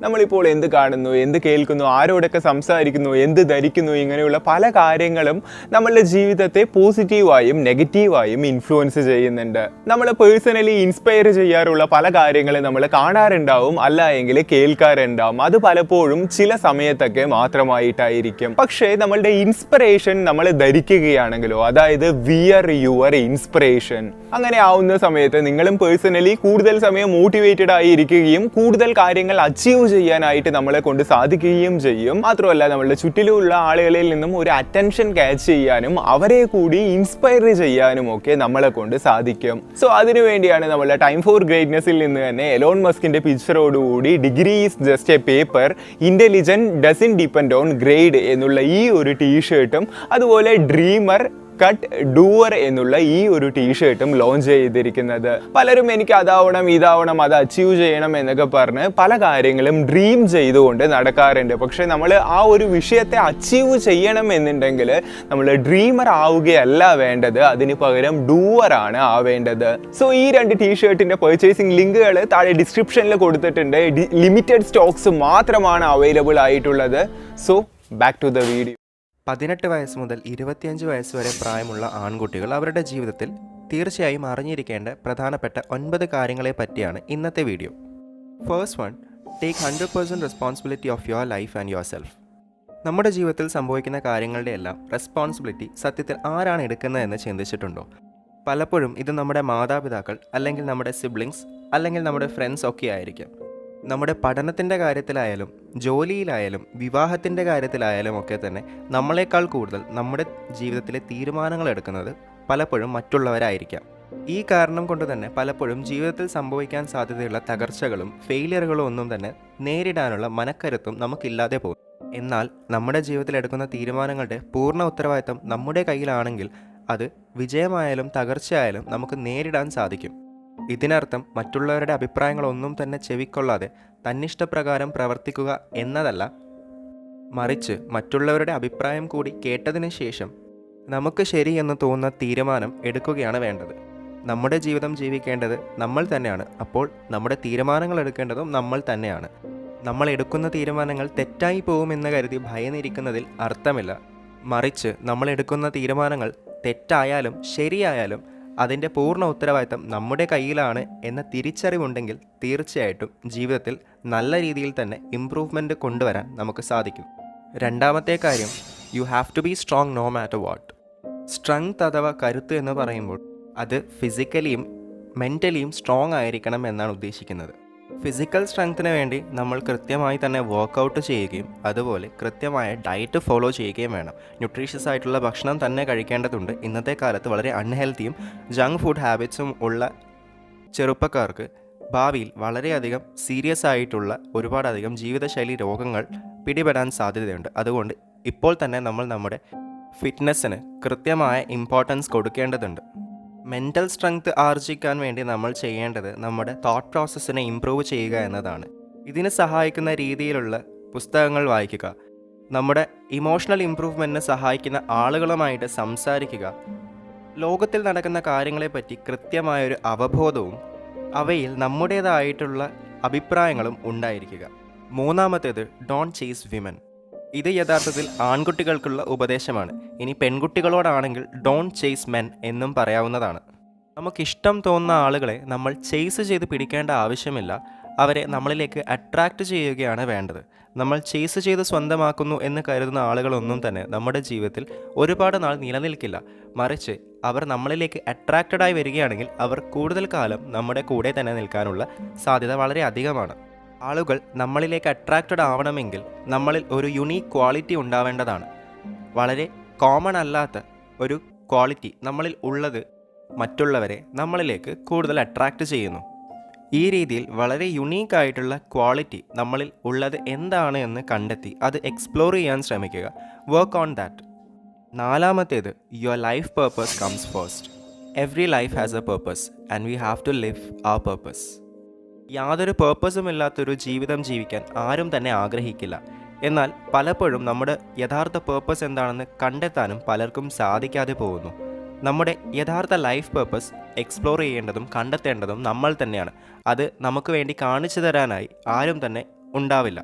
നമ്മളിപ്പോൾ എന്ത് കാണുന്നു, എന്ത് കേൾക്കുന്നു, ആരോടൊക്കെ സംസാരിക്കുന്നു, എന്ത് ധരിക്കുന്നു, ഇങ്ങനെയുള്ള പല കാര്യങ്ങളും നമ്മളുടെ ജീവിതത്തെ പോസിറ്റീവായും നെഗറ്റീവായും ഇൻഫ്ലുവൻസ് ചെയ്യുന്നുണ്ട്. നമ്മളെ പേഴ്സണലി ഇൻസ്പയർ ചെയ്യാറുള്ള പല കാര്യങ്ങളും നമ്മൾ കാണാറുണ്ടാവും, അല്ല എങ്കിൽ കേൾക്കാറുണ്ടാവും. അത് പലപ്പോഴും ചില സമയത്തൊക്കെ മാത്രമായിട്ടായിരിക്കും. പക്ഷേ നമ്മളുടെ ഇൻസ്പിറേഷൻ നമ്മൾ ധരിക്കുകയാണെങ്കിലോ, അതായത് വിയർ യുവർ ഇൻസ്പിറേഷൻ, അങ്ങനെ ആവുന്ന സമയത്ത് നിങ്ങളും പേഴ്സണലി കൂടുതൽ സമയം മോട്ടിവേറ്റഡ് ആയിരിക്കുകയും കൂടുതൽ കാര്യങ്ങൾ അച്ചീവ് ചെയ്യാനായിട്ട് നമ്മളെ കൊണ്ട് സാധിക്കുകയും ചെയ്യും. മാത്രമല്ല നമ്മളുടെ ചുറ്റിലുള്ള ആളുകളിൽ നിന്നും ഒരു അറ്റൻഷൻ ക്യാച്ച് ചെയ്യാനും അവരെ കൂടി ഇൻസ്പയർ ചെയ്യാനും ഒക്കെ നമ്മളെ കൊണ്ട് സാധിക്കും. സോ അതിനുവേണ്ടിയാണ് നമ്മളുടെ ടൈം ഫോർ ഗ്രേറ്റ്നെസ്സിൽ നിന്ന് തന്നെ എലോൺ മസ്കിന്റെ പിക്ചറോടുകൂടി degree is just a paper, intelligent doesn't depend on grade എന്നുള്ള ഈ ഒരു ടീഷർട്ടും അതുപോലെ ഡ്രീമർ കട്ട് ഡൂവർ എന്നുള്ള ഈ ഒരു ടീഷർട്ടും ലോഞ്ച് ചെയ്തിരിക്കുന്നത്. പലരും എനിക്ക് അതാവണം ഇതാവണം അത് അച്ചീവ് ചെയ്യണം എന്നൊക്കെ പറഞ്ഞ് പല കാര്യങ്ങളും ഡ്രീം ചെയ്തുകൊണ്ട് നടക്കാറുണ്ട്. പക്ഷെ നമ്മൾ ആ ഒരു വിഷയത്തെ അച്ചീവ് ചെയ്യണം എന്നുണ്ടെങ്കിൽ നമ്മൾ ഡ്രീമർ ആവുകയല്ല വേണ്ടത്, അതിന് പകരം ഡൂവർ ആണ് ആവേണ്ടത്. സോ ഈ രണ്ട് ടീഷർട്ടിന്റെ പർച്ചേസിംഗ് ലിങ്കുകൾ താഴെ ഡിസ്ക്രിപ്ഷനിൽ കൊടുത്തിട്ടുണ്ട്. ലിമിറ്റഡ് സ്റ്റോക്സ് മാത്രമാണ് അവൈലബിൾ ആയിട്ടുള്ളത്. So back to the video. 18 വയസ്സ് മുതൽ 25 വയസ്സ് വരെ പ്രായമുള്ള ആൺകുട്ടികൾ അവരുടെ ജീവിതത്തിൽ തീർച്ചയായും അറിഞ്ഞിരിക്കേണ്ട പ്രധാനപ്പെട്ട 9 കാര്യങ്ങളെ പറ്റിയാണ് ഇന്നത്തെ video. First one, take 100% responsibility of your life and your self. നമ്മുടെ ജീവിതത്തിൽ സംഭവിക്കുന്ന കാര്യങ്ങളുടെ എല്ലാം റെസ്പോൺസിബിലിറ്റി സത്യത്തിൽ ആരാണ് എടുക്കുന്നതെന്ന് ചിന്തിച്ചിട്ടുണ്ടോ? പലപ്പോഴും ഇത് നമ്മുടെ മാതാപിതാക്കൾ, അല്ലെങ്കിൽ നമ്മുടെ സിബ്ലിങ്സ്, അല്ലെങ്കിൽ നമ്മുടെ ഫ്രണ്ട്സ് ഒക്കെ ആയിരിക്കും. നമ്മുടെ പഠനത്തിൻ്റെ കാര്യത്തിലായാലും ജോലിയിലായാലും വിവാഹത്തിൻ്റെ കാര്യത്തിലായാലും ഒക്കെ തന്നെ നമ്മളെക്കാൾ കൂടുതൽ നമ്മുടെ ജീവിതത്തിലെ തീരുമാനങ്ങൾ എടുക്കുന്നത് പലപ്പോഴും മറ്റുള്ളവരായിരിക്കാം. ഈ കാരണം കൊണ്ട് തന്നെ പലപ്പോഴും ജീവിതത്തിൽ സംഭവിക്കാൻ സാധ്യതയുള്ള തകർച്ചകളും ഫെയിലിയറുകളും ഒന്നും തന്നെ നേരിടാനുള്ള മനക്കരുത്തും നമുക്കില്ലാതെ പോകും. എന്നാൽ നമ്മുടെ ജീവിതത്തിൽ എടുക്കുന്ന തീരുമാനങ്ങളുടെ പൂർണ്ണ ഉത്തരവാദിത്തം നമ്മുടെ കയ്യിലാണെങ്കിൽ അത് വിജയമായാലും തകർച്ചയായാലും നമുക്ക് നേരിടാൻ സാധിക്കും. ഇതിനർത്ഥം മറ്റുള്ളവരുടെ അഭിപ്രായങ്ങളൊന്നും തന്നെ ചെവിക്കൊള്ളാതെ തന്നിഷ്ടപ്രകാരം പ്രവർത്തിക്കുക എന്നതല്ല, മറിച്ച് മറ്റുള്ളവരുടെ അഭിപ്രായം കൂടി കേട്ടതിന് ശേഷം നമുക്ക് ശരിയെന്ന് തോന്നുന്ന തീരുമാനം എടുക്കുകയാണ് വേണ്ടത്. നമ്മുടെ ജീവിതം ജീവിക്കേണ്ടത് നമ്മൾ തന്നെയാണ്. അപ്പോൾ നമ്മുടെ തീരുമാനങ്ങൾ എടുക്കേണ്ടതും നമ്മൾ തന്നെയാണ്. നമ്മൾ എടുക്കുന്ന തീരുമാനങ്ങൾ തെറ്റായി പോകുമെന്ന് കരുതി ഭയന്നിരിക്കുന്നതിൽ അർത്ഥമില്ല. മറിച്ച് നമ്മൾ എടുക്കുന്ന തീരുമാനങ്ങൾ തെറ്റായാലും ശരിയായാലും അതിൻ്റെ പൂർണ്ണ ഉത്തരവാദിത്തം നമ്മുടെ കയ്യിലാണ് എന്ന തിരിച്ചറിവുണ്ടെങ്കിൽ തീർച്ചയായിട്ടും ജീവിതത്തിൽ നല്ല രീതിയിൽ തന്നെ ഇംപ്രൂവ്മെൻറ്റ് കൊണ്ടുവരാൻ നമുക്ക് സാധിക്കും. രണ്ടാമത്തെ കാര്യം, you have to be strong no matter what. Strength അഥവാ കരുത്ത് എന്ന് പറയുമ്പോൾ അത് ഫിസിക്കലിയും മെൻ്റലിയും സ്ട്രോങ് ആയിരിക്കണം എന്നാണ് ഉദ്ദേശിക്കുന്നത്. ഫിസിക്കൽ സ്ട്രെങ്ത്തിന് വേണ്ടി നമ്മൾ കൃത്യമായി തന്നെ വർക്കൗട്ട് ചെയ്യുകയും അതുപോലെ കൃത്യമായ ഡയറ്റ് ഫോളോ ചെയ്യുകയും വേണം. ന്യൂട്രീഷ്യസ് ആയിട്ടുള്ള ഭക്ഷണം തന്നെ കഴിക്കേണ്ടതുണ്ട്. ഇന്നത്തെ കാലത്ത് വളരെ അൺഹെൽത്തിയും ജങ്ക് ഫുഡ് ഹാബിറ്റ്സും ഉള്ള ചെറുപ്പക്കാർക്ക് ഭാവിയിൽ വളരെയധികം സീരിയസ് ആയിട്ടുള്ള ഒരുപാടധികം ജീവിതശൈലി രോഗങ്ങൾ പിടിപെടാൻ സാധ്യതയുണ്ട്. അതുകൊണ്ട് ഇപ്പോൾ തന്നെ നമ്മൾ നമ്മുടെ ഫിറ്റ്നസ്സിന് കൃത്യമായ ഇമ്പോർട്ടൻസ് കൊടുക്കേണ്ടതുണ്ട്. മെൻ്റൽ സ്ട്രെങ്ത് ആർജിക്കാൻ വേണ്ടി നമ്മൾ ചെയ്യേണ്ടത് നമ്മുടെ തോട്ട് പ്രോസസ്സിനെ ഇംപ്രൂവ് ചെയ്യുക എന്നതാണ്. ഇതിന് സഹായിക്കുന്ന രീതിയിലുള്ള പുസ്തകങ്ങൾ വായിക്കുക, നമ്മുടെ ഇമോഷണൽ ഇംപ്രൂവ്മെൻറ്റിന് സഹായിക്കുന്ന ആളുകളുമായിട്ട് സംസാരിക്കുക, ലോകത്തിൽ നടക്കുന്ന കാര്യങ്ങളെപ്പറ്റി കൃത്യമായൊരു അവബോധവും അവയിൽ നമ്മുടേതായിട്ടുള്ള അഭിപ്രായങ്ങളും ഉണ്ടായിരിക്കുക. മൂന്നാമത്തേത്, ഡോണ്ട് ചേസ് വിമൻ. ഇത് യഥാർത്ഥത്തിൽ ആൺകുട്ടികൾക്കുള്ള ഉപദേശമാണ്. ഇനി പെൺകുട്ടികളോടാണെങ്കിൽ ഡോണ്ട് ചേസ് മെൻ എന്നും പറയാവുന്നതാണ്. നമുക്കിഷ്ടം തോന്നുന്ന ആളുകളെ നമ്മൾ ചേസ് ചെയ്ത് പിടിക്കേണ്ട ആവശ്യമില്ല. അവരെ നമ്മളിലേക്ക് അട്രാക്റ്റ് ചെയ്യുകയാണ് വേണ്ടത്. നമ്മൾ ചേസ് ചെയ്ത് സ്വന്തമാക്കുന്നു എന്ന് കരുതുന്ന ആളുകളൊന്നും തന്നെ നമ്മുടെ ജീവിതത്തിൽ ഒരുപാട് നാൾ നിലനിൽക്കില്ല. മറിച്ച് അവർ നമ്മളിലേക്ക് അട്രാക്റ്റഡായി വരികയാണെങ്കിൽ അവർ കൂടുതൽ കാലം നമ്മുടെ കൂടെ തന്നെ നിൽക്കാനുള്ള സാധ്യത വളരെ അധികമാണ്. ആളുകൾ നമ്മളിലേക്ക് അട്രാക്റ്റഡ് ആവണമെങ്കിൽ നമ്മളിൽ ഒരു യുണീക്ക് ക്വാളിറ്റി ഉണ്ടാവേണ്ടതാണ്. വളരെ കോമൺ അല്ലാത്ത ഒരു ക്വാളിറ്റി നമ്മളിൽ ഉള്ളത് മറ്റുള്ളവരെ നമ്മളിലേക്ക് കൂടുതൽ അട്രാക്റ്റ് ചെയ്യുന്നു. ഈ രീതിയിൽ വളരെ യുണീക്കായിട്ടുള്ള ക്വാളിറ്റി നമ്മളിൽ ഉള്ളത് എന്താണ് എന്ന് കണ്ടെത്തി അത് എക്സ്പ്ലോർ ചെയ്യാൻ ശ്രമിക്കുക. Work on that. നാലാമത്തേത്, your life purpose comes first. Every life has a purpose and we have to live our purpose. യാതൊരു പേർപ്പസും ഇല്ലാത്തൊരു ജീവിതം ജീവിക്കാൻ ആരും തന്നെ ആഗ്രഹിക്കില്ല. എന്നാൽ പലപ്പോഴും നമ്മുടെ യഥാർത്ഥ പേർപ്പസ് എന്താണെന്ന് കണ്ടെത്താനും പലർക്കും സാധിക്കാതെ പോകുന്നു. നമ്മുടെ യഥാർത്ഥ ലൈഫ് പേർപ്പസ് എക്സ്പ്ലോർ ചെയ്യേണ്ടതും കണ്ടെത്തേണ്ടതും നമ്മൾ തന്നെയാണ്. അത് നമുക്ക് വേണ്ടി കാണിച്ചു തരാനായി ആരും തന്നെ ഉണ്ടാവില്ല.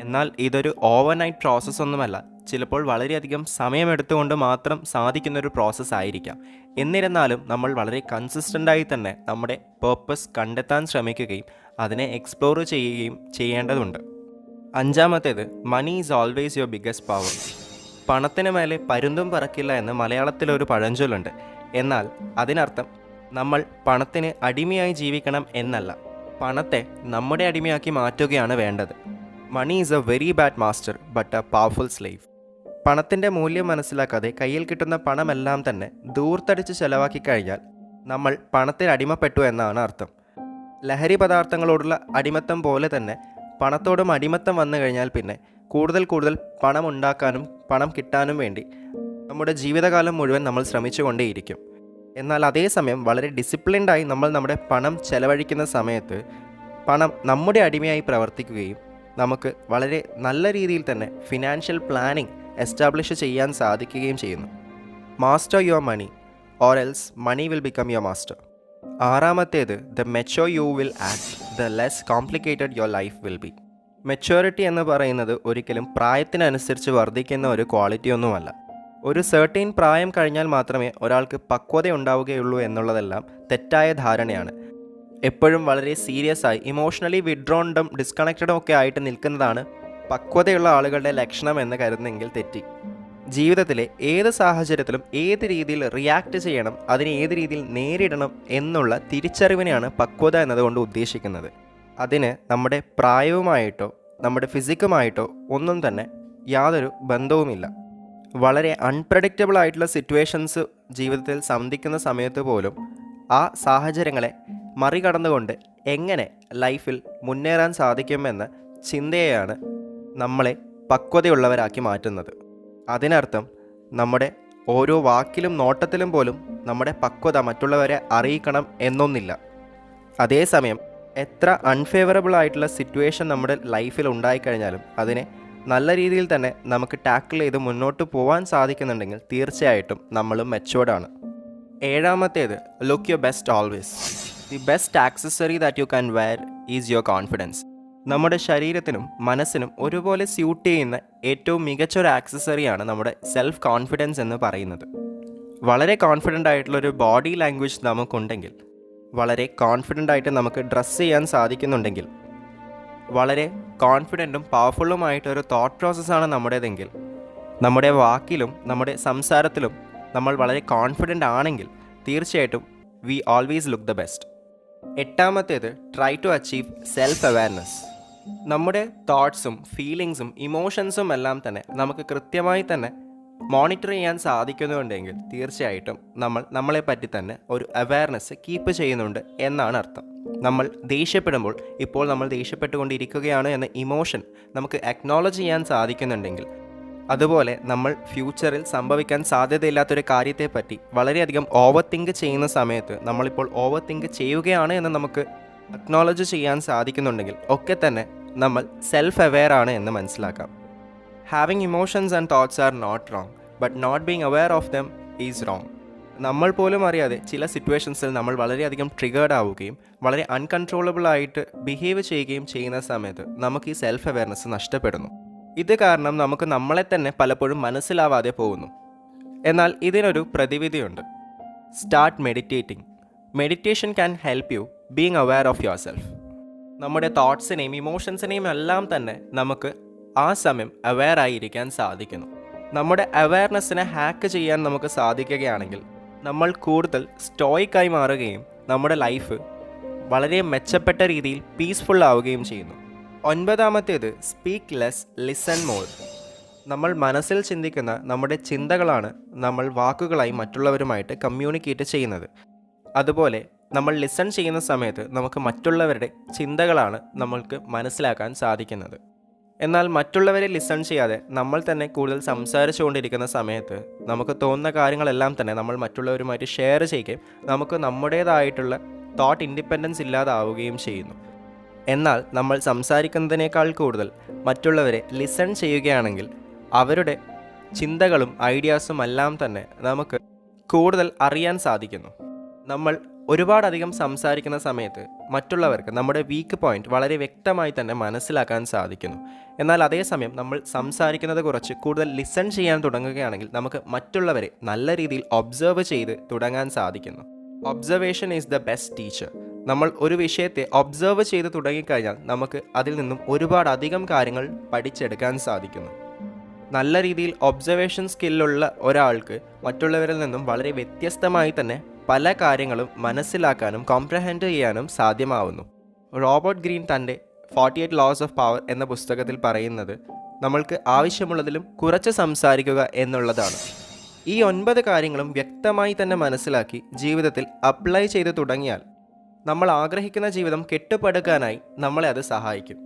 എന്നാൽ ഇതൊരു ഓവർനൈറ്റ് പ്രോസസ്സ് ഒന്നുമല്ല. ചിലപ്പോൾ വളരെയധികം സമയമെടുത്തുകൊണ്ട് മാത്രം സാധിക്കുന്നൊരു പ്രോസസ്സ് ആയിരിക്കാം. എന്നിരുന്നാലും നമ്മൾ വളരെ കൺസിസ്റ്റൻ്റായി തന്നെ നമ്മുടെ പേർപ്പസ് കണ്ടെത്താൻ ശ്രമിക്കുകയും അതിനെ എക്സ്പ്ലോർ ചെയ്യുകയും ചെയ്യേണ്ടതുണ്ട്. അഞ്ചാമത്തേത്, money is always your biggest power. പണത്തിന് മേലെ പരുന്തും പറക്കില്ല എന്ന് മലയാളത്തിലൊരു പഴഞ്ചൊല്ലുണ്ട്. എന്നാൽ അതിനർത്ഥം നമ്മൾ പണത്തിന് അടിമയായി ജീവിക്കണം എന്നല്ല, പണത്തെ നമ്മുടെ അടിമയാക്കി മാറ്റുകയാണ് വേണ്ടത്. Money is a very bad master but a powerful slave. പണത്തിൻ്റെ മൂല്യം മനസ്സിലാക്കാതെ കയ്യിൽ കിട്ടുന്ന പണമെല്ലാം തന്നെ ദൂർത്തടിച്ച് ചെലവാക്കി കഴിഞ്ഞാൽ നമ്മൾ പണത്തിന് അടിമപ്പെട്ടു എന്നാണ് അർത്ഥം. ലഹരി പദാർത്ഥങ്ങളോടുള്ള അടിമത്തം പോലെ തന്നെ പണത്തോടും അടിമത്തം വന്നു കഴിഞ്ഞാൽ പിന്നെ കൂടുതൽ കൂടുതൽ പണം ഉണ്ടാക്കാനും പണം കിട്ടാനും വേണ്ടി നമ്മുടെ ജീവിതകാലം മുഴുവൻ നമ്മൾ ശ്രമിച്ചുകൊണ്ടേയിരിക്കും. എന്നാൽ അതേസമയം വളരെ ഡിസിപ്ലിൻഡായി നമ്മൾ നമ്മുടെ പണം ചെലവഴിക്കുന്ന സമയത്ത് പണം നമ്മുടെ അടിമയായി പ്രവർത്തിക്കുകയും നമുക്ക് വളരെ നല്ല രീതിയിൽ തന്നെ ഫിനാൻഷ്യൽ പ്ലാനിംഗ് എസ്റ്റാബ്ലിഷ് ചെയ്യാൻ സാധിക്കുകയും ചെയ്യുന്നു. Master your money or else money will become your master. ആറാമത്തേത്, the mature you will act the less complicated your life will be. Maturity എന്ന് പറയുന്നത് ഒരിക്കലും പ്രായത്തിനനുസരിച്ച് വർദ്ധിക്കുന്ന ഒരു ക്വാളിറ്റി ഒന്നുമല്ല. ഒരു സെർട്ടൈൻ പ്രായം കഴിഞ്ഞാൽ മാത്രമേ ഒരാൾക്ക് പക്വത ഉണ്ടാവുകയുള്ളൂ എന്നുള്ളതെല്ലാം തെറ്റായ ധാരണയാണ്. എപ്പോഴും വളരെ സീരിയസ് ആയി ഇമോഷണലി വിഡ്രോണ്ടും ഡിസ്കണക്റ്റഡും ഒക്കെ ആയിട്ട് നിൽക്കുന്നതാണ് പക്വതയുള്ള ആളുകളുടെ ലക്ഷണം എന്ന് കരുതുന്നെങ്കിൽ തെറ്റി. ജീവിതത്തിലെ ഏത് സാഹചര്യത്തിലും ഏത് രീതിയിൽ റിയാക്ട് ചെയ്യണം, അതിനെ ഏത് രീതിയിൽ നേരിടണം എന്നുള്ള തിരിച്ചറിവിനെയാണ് പക്വത എന്നതുകൊണ്ട് ഉദ്ദേശിക്കുന്നത്. അതിന് നമ്മുടെ പ്രായവുമായിട്ടോ നമ്മുടെ ഫിസിക്കുമായിട്ടോ ഒന്നും തന്നെ യാതൊരു ബന്ധവുമില്ല. വളരെ അൺപ്രഡിക്റ്റബിൾ ആയിട്ടുള്ള സിറ്റുവേഷൻസ് ജീവിതത്തിൽ സന്ധിക്കുന്ന സമയത്ത് പോലും ആ സാഹചര്യങ്ങളെ മറികടന്നുകൊണ്ട് എങ്ങനെ ലൈഫിൽ മുന്നേറാൻ സാധിക്കുമെന്ന ചിന്തയെയാണ് നമ്മളെ പക്വതയുള്ളവരാക്കി മാറ്റുന്നത്. അതിനർത്ഥം നമ്മുടെ ഓരോ വാക്കിലും നോട്ടത്തിലും പോലും നമ്മുടെ പക്വത മറ്റുള്ളവരെ അറിയിക്കണം എന്നൊന്നില്ല. അതേസമയം എത്ര അൺഫേവറബിൾ ആയിട്ടുള്ള സിറ്റുവേഷൻ നമ്മുടെ ലൈഫിൽ ഉണ്ടായിക്കഴിഞ്ഞാലും അതിനെ നല്ല രീതിയിൽ തന്നെ നമുക്ക് ടാക്കിൾ ചെയ്ത് മുന്നോട്ട് പോകാൻ സാധിക്കുന്നുണ്ടെങ്കിൽ തീർച്ചയായിട്ടും നമ്മളും മെച്ചുവേർഡാണ്. ഏഴാമത്തേത്, look your best always. The best accessory that you can wear is your confidence. നമ്മുടെ ശരീരത്തിനും മനസ്സിനും ഒരുപോലെ സ്യൂട്ട് ചെയ്യുന്ന ഏറ്റവും മികച്ചൊരു ആക്സസറിയാണ് നമ്മുടെ സെൽഫ് കോൺഫിഡൻസ് എന്ന് പറയുന്നത്. വളരെ കോൺഫിഡൻ്റ് ആയിട്ടുള്ളൊരു ബോഡി ലാംഗ്വേജ് നമുക്കുണ്ടെങ്കിൽ, വളരെ കോൺഫിഡൻ്റ് ആയിട്ട് നമുക്ക് ഡ്രസ്സ് ചെയ്യാൻ സാധിക്കുന്നുണ്ടെങ്കിൽ, വളരെ കോൺഫിഡൻറ്റും പവർഫുള്ളുമായിട്ടൊരു തോട്ട് പ്രോസസ്സാണ് നമ്മുടേതെങ്കിൽ, നമ്മുടെ വാക്കിലും നമ്മുടെ സംസാരത്തിലും നമ്മൾ വളരെ കോൺഫിഡൻ്റ് ആണെങ്കിൽ തീർച്ചയായിട്ടും we always look the best. എട്ടാമത്തേത്, try to achieve self awareness. നമ്മുടെ തോട്ട്സും ഫീലിങ്സും ഇമോഷൻസും എല്ലാം തന്നെ നമുക്ക് കൃത്യമായി തന്നെ മോണിറ്റർ ചെയ്യാൻ സാധിക്കുന്നുണ്ടെങ്കിൽ തീർച്ചയായിട്ടും നമ്മളെപ്പറ്റി തന്നെ ഒരു അവെയർനെസ് കീപ്പ് ചെയ്യുന്നുണ്ട് എന്നാണ് അർത്ഥം. നമ്മൾ ദേഷ്യപ്പെടുമ്പോൾ ഇപ്പോൾ നമ്മൾ ദേഷ്യപ്പെട്ടുകൊണ്ടിരിക്കുകയാണ് എന്ന ഇമോഷൻ നമുക്ക് അക്നോളജ് ചെയ്യാൻ സാധിക്കുന്നുണ്ടെങ്കിൽ, അതുപോലെ നമ്മൾ ഫ്യൂച്ചറിൽ സംഭവിക്കാൻ സാധ്യതയില്ലാത്തൊരു കാര്യത്തെപ്പറ്റി വളരെയധികം ഓവർ തിങ്ക് ചെയ്യുന്ന സമയത്ത് നമ്മളിപ്പോൾ ഓവർ തിങ്ക് ചെയ്യുകയാണ് എന്ന് നമുക്ക് അക്നോളജ് ചെയ്യാൻ സാധിക്കുന്നുണ്ടെങ്കിൽ ഒക്കെ തന്നെ നമ്മൾ സെൽഫ് അവെയർ ആണ് എന്ന് മനസ്സിലാക്കാം. Having emotions and thoughts are not wrong, but not being aware of them is wrong. നമ്മൾ പോലും അറിയാതെ ചില സിറ്റുവേഷൻസിൽ നമ്മൾ വളരെയധികം ട്രിഗേർഡ് ആവുകയും വളരെ അൺകൺട്രോളബിൾ ആയിട്ട് ബിഹേവ് ചെയ്യുകയും ചെയ്യുന്ന സമയത്ത് നമുക്ക് ഈ സെൽഫ് അവെയർനെസ് നഷ്ടപ്പെടുന്നു. ഇത് കാരണം നമുക്ക് നമ്മളെ തന്നെ പലപ്പോഴും മനസ്സിലാവാതെ പോകുന്നു. എന്നാൽ ഇതിനൊരു പ്രതിവിധിയുണ്ട്. Start meditating. Meditation can help you being aware of yourself. നമ്മുടെ തോട്ട്സിനെയും ഇമോഷൻസിനെയും എല്ലാം തന്നെ നമുക്ക് ആ സമയം അവെയർ ആയിരിക്കാൻ സാധിക്കുന്നു. നമ്മുടെ അവെയർനെസ്സിനെ ഹാക്ക് ചെയ്യാൻ നമുക്ക് സാധിക്കുകയാണെങ്കിൽ നമ്മൾ കൂടുതൽ സ്റ്റോയിക്കായി മാറുകയും നമ്മുടെ ലൈഫ് വളരെ മെച്ചപ്പെട്ട രീതിയിൽ പീസ്ഫുൾ ആവുകയും ചെയ്യുന്നു. ഒൻപതാമത്തേത്, സ്പീക്ക് ലെസ് ലിസൺ മോർ. നമ്മൾ മനസ്സിൽ ചിന്തിക്കുന്ന നമ്മുടെ ചിന്തകളാണ് നമ്മൾ വാക്കുകളായി മറ്റുള്ളവരുമായിട്ട് കമ്മ്യൂണിക്കേറ്റ് ചെയ്യുന്നത്. അതുപോലെ നമ്മൾ ലിസൺ ചെയ്യുന്ന സമയത്ത് നമുക്ക് മറ്റുള്ളവരുടെ ചിന്തകളാണ് നമ്മൾക്ക് മനസ്സിലാക്കാൻ സാധിക്കുന്നത്. എന്നാൽ മറ്റുള്ളവരെ ലിസൺ ചെയ്യാതെ നമ്മൾ തന്നെ കൂടുതൽ സംസാരിച്ചുകൊണ്ടിരിക്കുന്ന സമയത്ത് നമുക്ക് തോന്നുന്ന കാര്യങ്ങളെല്ലാം തന്നെ നമ്മൾ മറ്റുള്ളവരുമായിട്ട് ഷെയർ ചെയ്യുകയും നമുക്ക് നമ്മുടേതായിട്ടുള്ള തോട്ട് ഇൻഡിപെൻഡൻസ് ഇല്ലാതാവുകയും ചെയ്യുന്നു. എന്നാൽ നമ്മൾ സംസാരിക്കുന്നതിനേക്കാൾ കൂടുതൽ മറ്റുള്ളവരെ ലിസൺ ചെയ്യുകയാണെങ്കിൽ അവരുടെ ചിന്തകളും ഐഡിയാസും എല്ലാം തന്നെ നമുക്ക് കൂടുതൽ അറിയാൻ സാധിക്കുന്നു. നമ്മൾ ഒരുപാടധികം സംസാരിക്കുന്ന സമയത്ത് മറ്റുള്ളവർക്ക് നമ്മുടെ വീക്ക് പോയിന്റ് വളരെ വ്യക്തമായി തന്നെ മനസ്സിലാക്കാൻ സാധിക്കുന്നു. എന്നാൽ അതേസമയം നമ്മൾ സംസാരിക്കുന്നത് കുറച്ച് കൂടുതൽ ലിസൺ ചെയ്യാൻ തുടങ്ങുകയാണെങ്കിൽ നമുക്ക് മറ്റുള്ളവരെ നല്ല രീതിയിൽ ഒബ്സർവ് ചെയ്ത് തുടങ്ങാൻ സാധിക്കുന്നു. Observation is the best teacher. നമ്മൾ ഒരു വിഷയത്തെ ഒബ്സർവ് ചെയ്ത് തുടങ്ങിക്കഴിഞ്ഞാൽ നമുക്ക് അതിൽ നിന്നും ഒരുപാടധികം കാര്യങ്ങൾ പഠിച്ചെടുക്കാൻ സാധിക്കുന്നു. നല്ല രീതിയിൽ ഒബ്സർവേഷൻ സ്കില്ലുള്ള ഒരാൾക്ക് മറ്റുള്ളവരിൽ നിന്നും വളരെ വ്യത്യസ്തമായി തന്നെ പല കാര്യങ്ങളും മനസ്സിലാക്കാനും കോംപ്രഹെൻഡ് ചെയ്യാനും സാധ്യമാവുന്നു. റോബർട്ട് ഗ്രീൻ തൻ്റെ 48 Laws of Power എന്ന പുസ്തകത്തിൽ പറയുന്നത് നമ്മൾക്ക് ആവശ്യമുള്ളതിലും കുറച്ച് സംസാരിക്കുക എന്നുള്ളതാണ്. ഈ 9 കാര്യങ്ങളും വ്യക്തമായി തന്നെ മനസ്സിലാക്കി ജീവിതത്തിൽ അപ്ലൈ ചെയ്ത് തുടങ്ങിയാൽ നമ്മൾ ആഗ്രഹിക്കുന്ന ജീവിതം കെട്ടുപടുക്കാനായി നമ്മളെ അത് സഹായിക്കും.